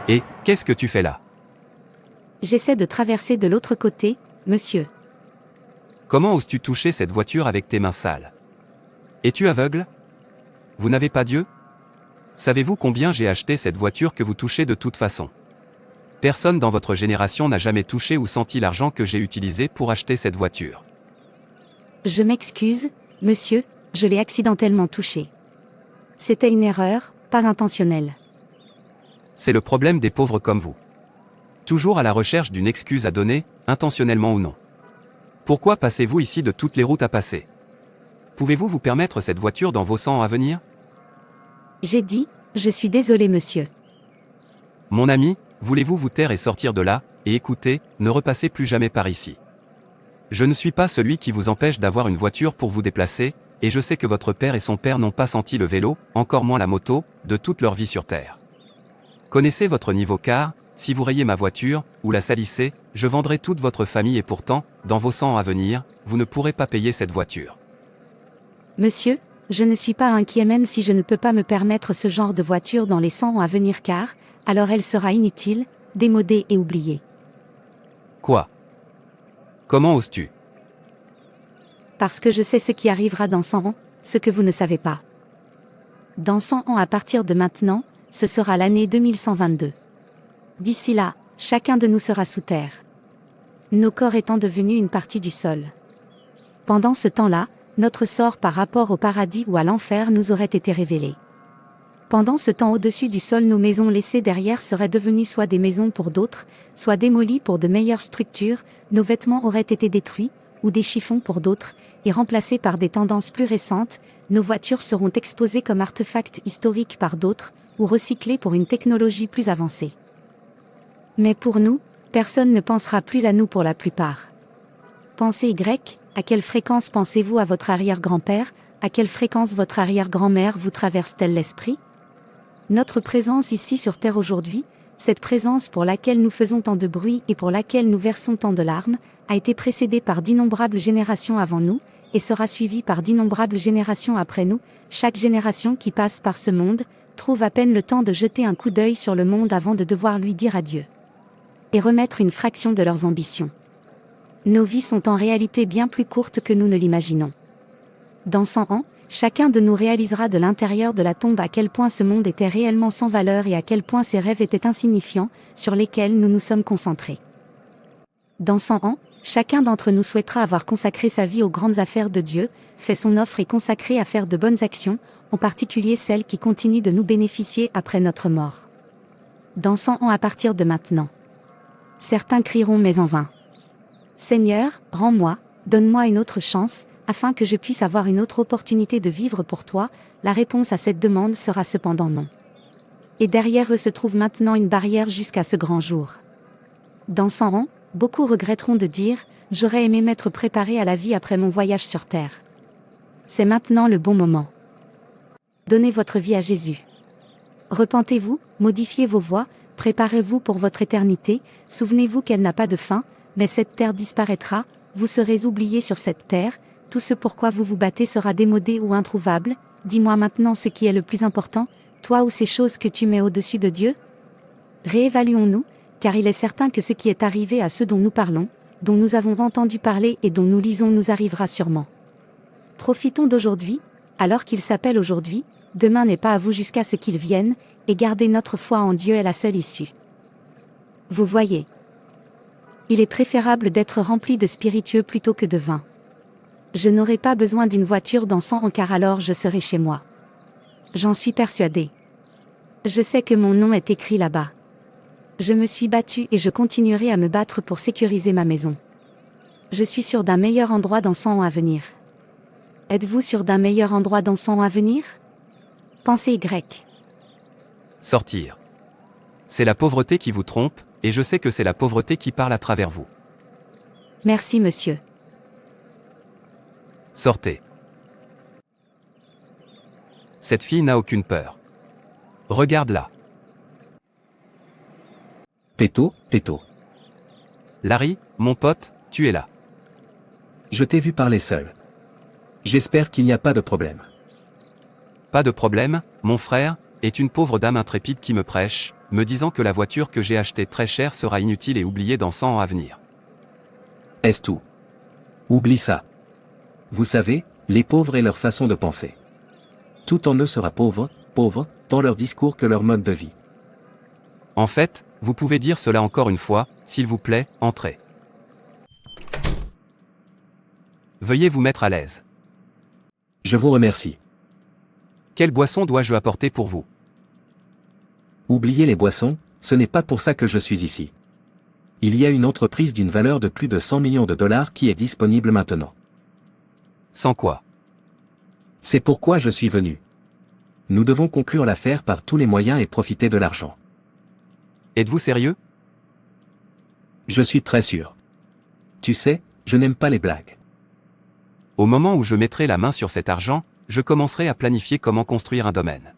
Et, qu'est-ce que tu fais là? J'essaie de traverser de l'autre côté, monsieur. Comment oses-tu toucher cette voiture avec tes mains sales? Es-tu aveugle? Vous n'avez pas Dieu? Savez-vous combien j'ai acheté cette voiture que vous touchez de toute façon? Personne dans votre génération n'a jamais touché ou senti l'argent que j'ai utilisé pour acheter cette voiture. Je m'excuse, monsieur, je l'ai accidentellement touché. C'était une erreur, pas intentionnelle. C'est le problème des pauvres comme vous. Toujours à la recherche d'une excuse à donner, intentionnellement ou non. Pourquoi passez-vous ici de toutes les routes à passer? Pouvez-vous vous permettre cette voiture dans vos 100 ans à venir? J'ai dit, je suis désolé monsieur. Mon ami, voulez-vous vous taire et sortir de là, et écoutez, ne repassez plus jamais par ici. Je ne suis pas celui qui vous empêche d'avoir une voiture pour vous déplacer, et je sais que votre père et son père n'ont pas senti le vélo, encore moins la moto, de toute leur vie sur Terre. Connaissez votre niveau car, si vous rayez ma voiture, ou la salissez, je vendrai toute votre famille et pourtant, dans vos 100 ans à venir, vous ne pourrez pas payer cette voiture. Monsieur, je ne suis pas inquiet même si je ne peux pas me permettre ce genre de voiture dans les 100 ans à venir car, alors elle sera inutile, démodée et oubliée. Quoi? Comment oses-tu? Parce que je sais ce qui arrivera dans 100 ans, ce que vous ne savez pas. Dans 100 ans à partir de maintenant, ce sera l'année 2122. D'ici là, chacun de nous sera sous terre. Nos corps étant devenus une partie du sol. Pendant ce temps-là, notre sort par rapport au paradis ou à l'enfer nous aurait été révélé. Pendant ce temps au-dessus du sol, nos maisons laissées derrière seraient devenues soit des maisons pour d'autres, soit démolies pour de meilleures structures, nos vêtements auraient été détruits, ou des chiffons pour d'autres, et remplacés par des tendances plus récentes, nos voitures seront exposées comme artefacts historiques par d'autres, ou recyclées pour une technologie plus avancée. Mais pour nous, personne ne pensera plus à nous pour la plupart. Pensez Y, à quelle fréquence pensez-vous à votre arrière-grand-père, à quelle fréquence votre arrière-grand-mère vous traverse-t-elle l'esprit? Notre présence ici sur Terre aujourd'hui, cette présence pour laquelle nous faisons tant de bruit et pour laquelle nous versons tant de larmes, a été précédée par d'innombrables générations avant nous, et sera suivie par d'innombrables générations après nous. Chaque génération qui passe par ce monde, trouve à peine le temps de jeter un coup d'œil sur le monde avant de devoir lui dire adieu. Et remettre une fraction de leurs ambitions. Nos vies sont en réalité bien plus courtes que nous ne l'imaginons. Dans 100 ans, chacun de nous réalisera de l'intérieur de la tombe à quel point ce monde était réellement sans valeur et à quel point ses rêves étaient insignifiants, sur lesquels nous nous sommes concentrés. Dans 100 ans, chacun d'entre nous souhaitera avoir consacré sa vie aux grandes affaires de Dieu, fait son offre et consacré à faire de bonnes actions, en particulier celles qui continuent de nous bénéficier après notre mort. Dans 100 ans à partir de maintenant. Certains crieront mais en vain. Seigneur, rends-moi, donne-moi une autre chance, afin que je puisse avoir une autre opportunité de vivre pour toi. La réponse à cette demande sera cependant non. Et derrière eux se trouve maintenant une barrière jusqu'à ce grand jour. Dans 100 ans, beaucoup regretteront de dire « J'aurais aimé m'être préparé à la vie après mon voyage sur Terre ». C'est maintenant le bon moment. Donnez votre vie à Jésus. Repentez-vous, modifiez vos voies, préparez-vous pour votre éternité, souvenez-vous qu'elle n'a pas de fin, mais cette terre disparaîtra, vous serez oubliés sur cette terre, tout ce pourquoi vous vous battez sera démodé ou introuvable. Dis-moi maintenant ce qui est le plus important, toi ou ces choses que tu mets au-dessus de Dieu? Réévaluons-nous, car il est certain que ce qui est arrivé à ceux dont nous parlons, dont nous avons entendu parler et dont nous lisons nous arrivera sûrement. Profitons d'aujourd'hui, alors qu'il s'appelle aujourd'hui, demain n'est pas à vous jusqu'à ce qu'il vienne, et garder notre foi en Dieu est la seule issue. Vous voyez. Il est préférable d'être rempli de spiritueux plutôt que de vin. Je n'aurai pas besoin d'une voiture dans 100 ans car alors je serai chez moi. J'en suis persuadé. Je sais que mon nom est écrit là-bas. Je me suis battu et je continuerai à me battre pour sécuriser ma maison. Je suis sûr d'un meilleur endroit dans 100 ans à venir. Êtes-vous sûr d'un meilleur endroit dans 100 ans à venir? Pensez Y. Sortir. C'est la pauvreté qui vous trompe, et je sais que c'est la pauvreté qui parle à travers vous. Merci monsieur. Sortez. Cette fille n'a aucune peur. Regarde-la. Péto, Péto. Larry, mon pote, tu es là. Je t'ai vu parler seul. J'espère qu'il n'y a pas de problème. Pas de problème, mon frère, est une pauvre dame intrépide qui me prêche, me disant que la voiture que j'ai achetée très chère sera inutile et oubliée dans 100 ans à venir. Est-ce tout? Oublie ça. Vous savez, les pauvres et leur façon de penser. Tout en eux sera pauvre, tant leur discours que leur mode de vie. En fait, vous pouvez dire cela encore une fois, s'il vous plaît, entrez. Veuillez vous mettre à l'aise. Je vous remercie. Quelle boisson dois-je apporter pour vous? Oubliez les boissons, ce n'est pas pour ça que je suis ici. Il y a une entreprise d'une valeur de plus de 100 millions de dollars qui est disponible maintenant. Sans quoi? C'est pourquoi je suis venu. Nous devons conclure l'affaire par tous les moyens et profiter de l'argent. Êtes-vous sérieux? Je suis très sûr. Tu sais, je n'aime pas les blagues. Au moment où je mettrai la main sur cet argent, je commencerai à planifier comment construire un domaine.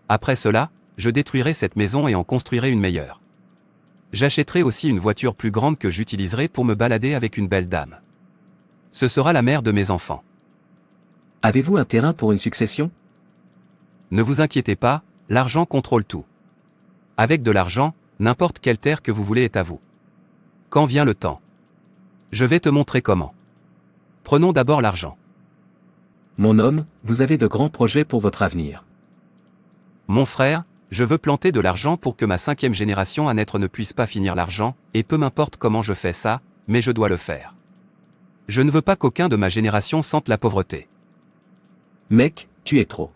Après cela, je détruirai cette maison et en construirai une meilleure. J'achèterai aussi une voiture plus grande que j'utiliserai pour me balader avec une belle dame. Ce sera la mère de mes enfants. Avez-vous un terrain pour une succession? Ne vous inquiétez pas, l'argent contrôle tout. Avec de l'argent, n'importe quelle terre que vous voulez est à vous. Quand vient le temps? Je vais te montrer comment. Prenons d'abord l'argent. Mon homme, vous avez de grands projets pour votre avenir. Mon frère, je veux planter de l'argent pour que ma 5e génération à naître ne puisse pas finir l'argent, et peu m'importe comment je fais ça, mais je dois le faire. Je ne veux pas qu'aucun de ma génération sente la pauvreté. Mec, tu es trop.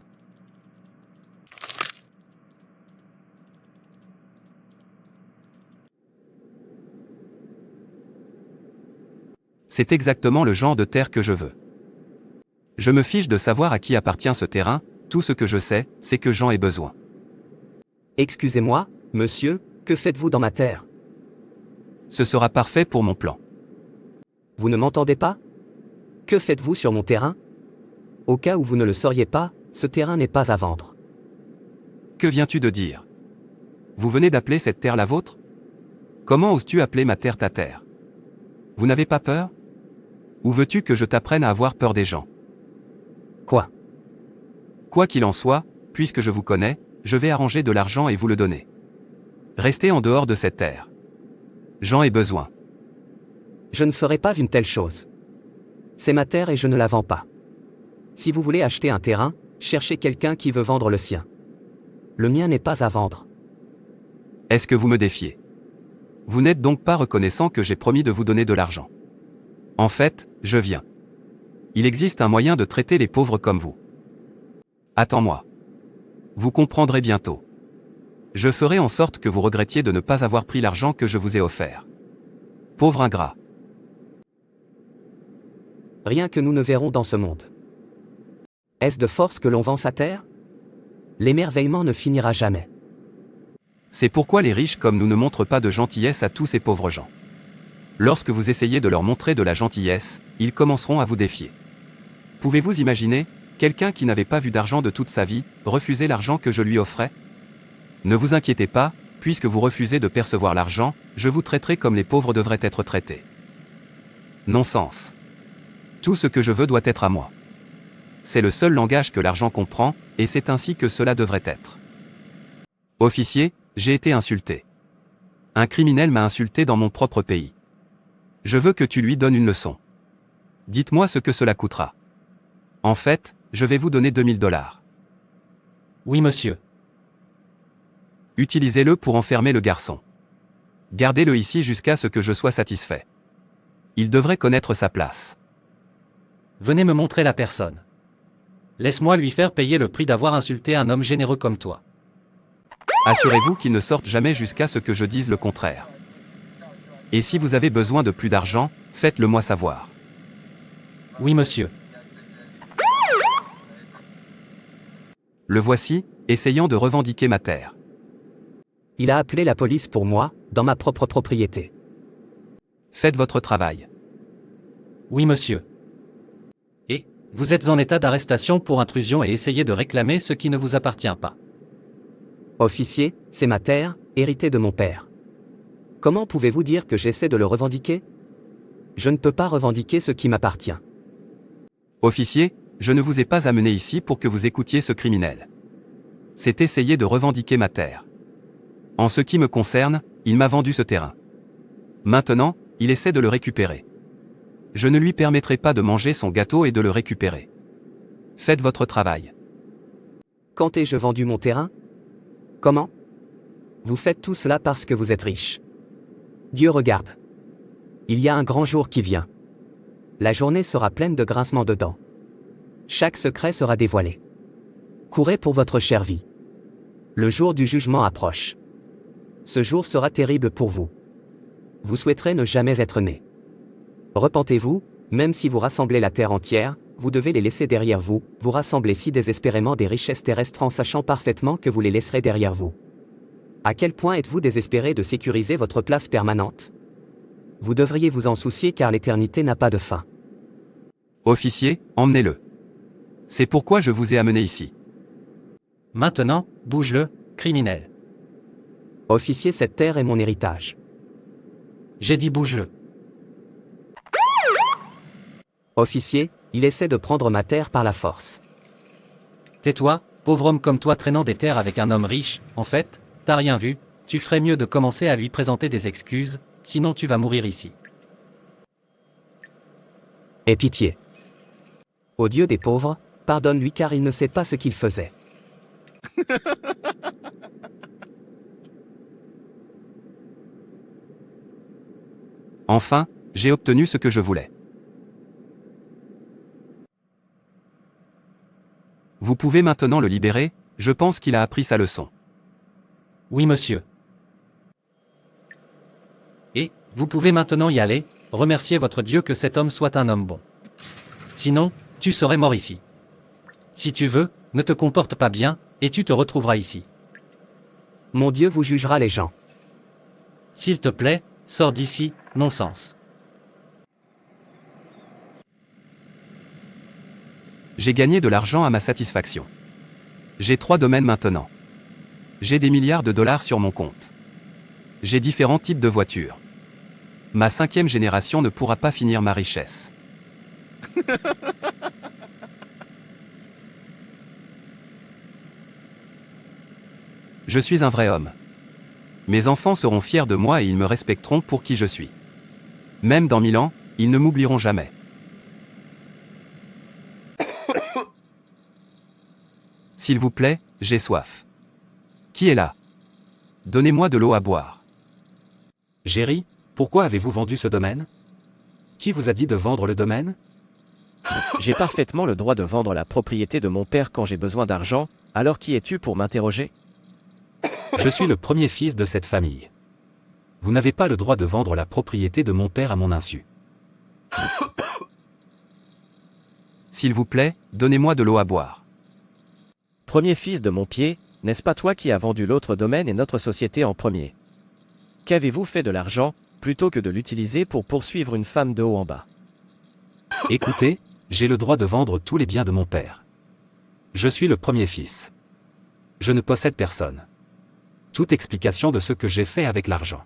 C'est exactement le genre de terre que je veux. Je me fiche de savoir à qui appartient ce terrain, tout ce que je sais, c'est que Jean ait besoin. Excusez-moi, monsieur, que faites-vous dans ma terre? Ce sera parfait pour mon plan. Vous ne m'entendez pas? Que faites-vous sur mon terrain? Au cas où vous ne le sauriez pas, ce terrain n'est pas à vendre. Que viens-tu de dire? Vous venez d'appeler cette terre la vôtre? Comment oses-tu appeler ma terre ta terre? Vous n'avez pas peur? Ou veux-tu que je t'apprenne à avoir peur des gens? Quoi? Quoi qu'il en soit, puisque je vous connais, je vais arranger de l'argent et vous le donner. Restez en dehors de cette terre. J'en ai besoin. Je ne ferai pas une telle chose. C'est ma terre et je ne la vends pas. Si vous voulez acheter un terrain, cherchez quelqu'un qui veut vendre le sien. Le mien n'est pas à vendre. Est-ce que vous me défiez? Vous n'êtes donc pas reconnaissant que j'ai promis de vous donner de l'argent. En fait, je viens. Il existe un moyen de traiter les pauvres comme vous. Attends-moi. Vous comprendrez bientôt. Je ferai en sorte que vous regrettiez de ne pas avoir pris l'argent que je vous ai offert. Pauvre ingrat. Rien que nous ne verrons dans ce monde. Est-ce de force que l'on vend sa terre? L'émerveillement ne finira jamais. C'est pourquoi les riches comme nous ne montrent pas de gentillesse à tous ces pauvres gens. Lorsque vous essayez de leur montrer de la gentillesse, ils commenceront à vous défier. Pouvez-vous imaginer, quelqu'un qui n'avait pas vu d'argent de toute sa vie, refuser l'argent que je lui offrais? Ne vous inquiétez pas, puisque vous refusez de percevoir l'argent, je vous traiterai comme les pauvres devraient être traités. Non-sens. Tout ce que je veux doit être à moi. C'est le seul langage que l'argent comprend, et c'est ainsi que cela devrait être. Officier, j'ai été insulté. Un criminel m'a insulté dans mon propre pays. Je veux que tu lui donnes une leçon. Dites-moi ce que cela coûtera. En fait, je vais vous donner 2000 $. Oui, monsieur. Utilisez-le pour enfermer le garçon. Gardez-le ici jusqu'à ce que je sois satisfait. Il devrait connaître sa place. Venez me montrer la personne. Laisse-moi lui faire payer le prix d'avoir insulté un homme généreux comme toi. Assurez-vous qu'il ne sorte jamais jusqu'à ce que je dise le contraire. Et si vous avez besoin de plus d'argent, faites-le moi savoir. Oui, monsieur. Le voici, essayant de revendiquer ma terre. Il a appelé la police pour moi, dans ma propre propriété. Faites votre travail. Oui, monsieur. Et, vous êtes en état d'arrestation pour intrusion et essayez de réclamer ce qui ne vous appartient pas. Officier, c'est ma terre, héritée de mon père. Comment pouvez-vous dire que j'essaie de le revendiquer? Je ne peux pas revendiquer ce qui m'appartient. Officier, je ne vous ai pas amené ici pour que vous écoutiez ce criminel. c'est essayer de revendiquer ma terre. En ce qui me concerne, il m'a vendu ce terrain. Maintenant, il essaie de le récupérer. Je ne lui permettrai pas de manger son gâteau et de le récupérer. Faites votre travail. Quand ai-je vendu mon terrain? Comment? Vous faites tout cela parce que vous êtes riche. Dieu regarde. Il y a un grand jour qui vient. La journée sera pleine de grincements de dents. Chaque secret sera dévoilé. Courez pour votre chère vie. Le jour du jugement approche. Ce jour sera terrible pour vous. Vous souhaiterez ne jamais être né. Repentez-vous, même si vous rassemblez la terre entière, vous devez les laisser derrière vous, vous rassemblez si désespérément des richesses terrestres en sachant parfaitement que vous les laisserez derrière vous. À quel point êtes-vous désespéré de sécuriser votre place permanente? Vous devriez vous en soucier car l'éternité n'a pas de fin. Officier, emmenez-le. C'est pourquoi je vous ai amené ici. Maintenant, bouge-le, criminel. Officier, cette terre est mon héritage. J'ai dit bouge-le. Officier, il essaie de prendre ma terre par la force. Tais-toi, pauvre homme comme toi traînant des terres avec un homme riche, en fait, t'as rien vu, tu ferais mieux de commencer à lui présenter des excuses, sinon tu vas mourir ici. Aie pitié. Ô Dieu des pauvres, pardonne-lui car il ne sait pas ce qu'il faisait. Enfin, j'ai obtenu ce que je voulais. Vous pouvez maintenant le libérer, je pense qu'il a appris sa leçon. Oui monsieur. Et, vous pouvez maintenant y aller, remercier votre Dieu que cet homme soit un homme bon. Sinon, tu serais mort ici. Si tu veux, ne te comporte pas bien, et tu te retrouveras ici. Mon Dieu vous jugera les gens. S'il te plaît, sors d'ici, non-sens. J'ai gagné de l'argent à ma satisfaction. J'ai 3 domaines maintenant. J'ai des milliards de dollars sur mon compte. J'ai différents types de voitures. Ma 5e génération ne pourra pas finir ma richesse. Je suis un vrai homme. Mes enfants seront fiers de moi et ils me respecteront pour qui je suis. Même dans 1000 ans, ils ne m'oublieront jamais. S'il vous plaît, j'ai soif. Qui est là? Donnez-moi de l'eau à boire. Jerry, pourquoi avez-vous vendu ce domaine? Qui vous a dit de vendre le domaine? J'ai parfaitement le droit de vendre la propriété de mon père quand j'ai besoin d'argent, alors qui es-tu pour m'interroger? Je suis le premier fils de cette famille. Vous n'avez pas le droit de vendre la propriété de mon père à mon insu. S'il vous plaît, donnez-moi de l'eau à boire. Premier fils de mon pied, n'est-ce pas toi qui as vendu l'autre domaine et notre société en premier? Qu'avez-vous fait de l'argent, plutôt que de l'utiliser pour poursuivre une femme de haut en bas? Écoutez, j'ai le droit de vendre tous les biens de mon père. Je suis le premier fils. Je ne possède personne. Toute explication de ce que j'ai fait avec l'argent.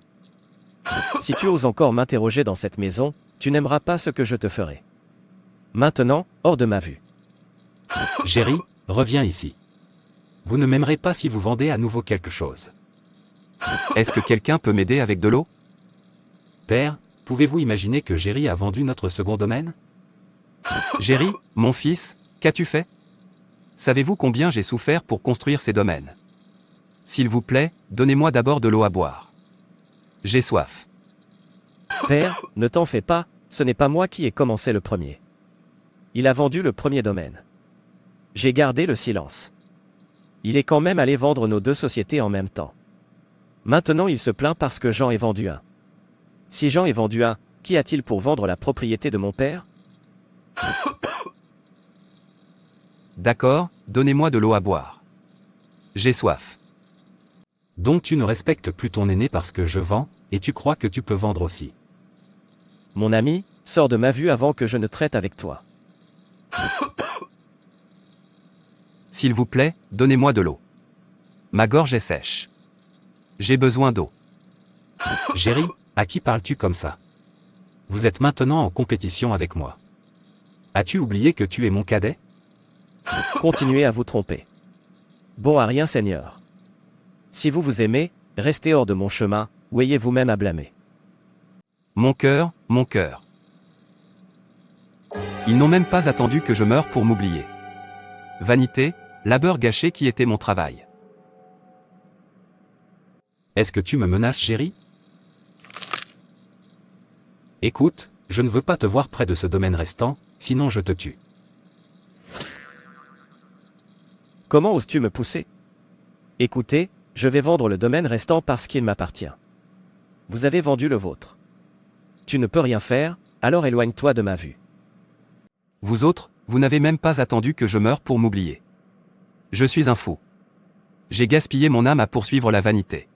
Si tu oses encore m'interroger dans cette maison, tu n'aimeras pas ce que je te ferai. Maintenant, hors de ma vue. Jerry, reviens ici. Vous ne m'aimerez pas si vous vendez à nouveau quelque chose. Est-ce que quelqu'un peut m'aider avec de l'eau? Père, pouvez-vous imaginer que Jerry a vendu notre second domaine? Jerry, mon fils, qu'as-tu fait? Savez-vous combien j'ai souffert pour construire ces domaines? S'il vous plaît, donnez-moi d'abord de l'eau à boire. J'ai soif. Père, ne t'en fais pas, ce n'est pas moi qui ai commencé le premier. Il a vendu le premier domaine. J'ai gardé le silence. Il est quand même allé vendre nos 2 sociétés en même temps. Maintenant il se plaint parce que Jean ait vendu un. Si Jean ait vendu un, qu'y a-t-il pour vendre la propriété de mon père? D'accord, donnez-moi de l'eau à boire. J'ai soif. Donc tu ne respectes plus ton aîné parce que je vends, et tu crois que tu peux vendre aussi. Mon ami, sors de ma vue avant que je ne traite avec toi. S'il vous plaît, donnez-moi de l'eau. Ma gorge est sèche. J'ai besoin d'eau. Jerry, à qui parles-tu comme ça? Vous êtes maintenant en compétition avec moi. As-tu oublié que tu es mon cadet? Continuez à vous tromper. Bon à rien, Seigneur. Si vous vous aimez, restez hors de mon chemin, ou ayez vous-même à blâmer. Mon cœur, mon cœur. Ils n'ont même pas attendu que je meure pour m'oublier. Vanité, labeur gâché qui était mon travail. Est-ce que tu me menaces, Géry? Écoute, je ne veux pas te voir près de ce domaine restant, sinon je te tue. Comment oses-tu me pousser? Écoutez, je vais vendre le domaine restant parce qu'il m'appartient. Vous avez vendu le vôtre. Tu ne peux rien faire, alors éloigne-toi de ma vue. Vous autres, vous n'avez même pas attendu que je meure pour m'oublier. Je suis un fou. J'ai gaspillé mon âme à poursuivre la vanité.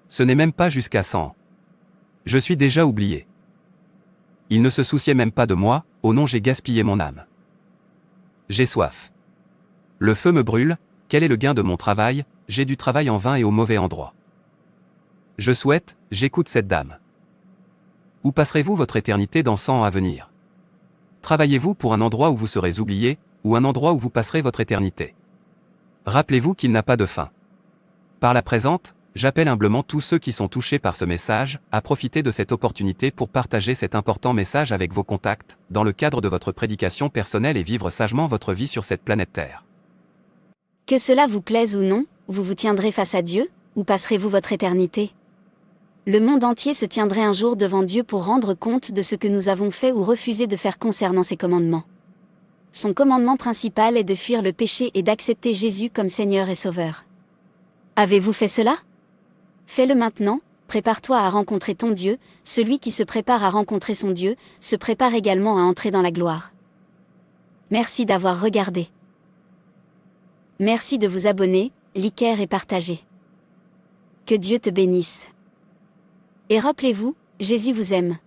Ce n'est même pas jusqu'à 100 ans. Je suis déjà oublié. Il ne se souciait même pas de moi, oh non, j'ai gaspillé mon âme. J'ai soif. Le feu me brûle, quel est le gain de mon travail, j'ai du travail en vain et au mauvais endroit. Je souhaite, j'écoute cette dame. Où passerez-vous votre éternité dans 100 ans à venir? Travaillez-vous pour un endroit où vous serez oublié, ou un endroit où vous passerez votre éternité? Rappelez-vous qu'il n'a pas de fin. Par la présente, j'appelle humblement tous ceux qui sont touchés par ce message, à profiter de cette opportunité pour partager cet important message avec vos contacts, dans le cadre de votre prédication personnelle et vivre sagement votre vie sur cette planète Terre. Que cela vous plaise ou non, vous vous tiendrez face à Dieu, ou passerez-vous votre éternité? Le monde entier se tiendrait un jour devant Dieu pour rendre compte de ce que nous avons fait ou refusé de faire concernant ses commandements. Son commandement principal est de fuir le péché et d'accepter Jésus comme Seigneur et Sauveur. Avez-vous fait cela? Fais-le maintenant, prépare-toi à rencontrer ton Dieu, celui qui se prépare à rencontrer son Dieu, se prépare également à entrer dans la gloire. Merci d'avoir regardé. Merci de vous abonner, liker et partager. Que Dieu te bénisse. Et rappelez-vous, Jésus vous aime.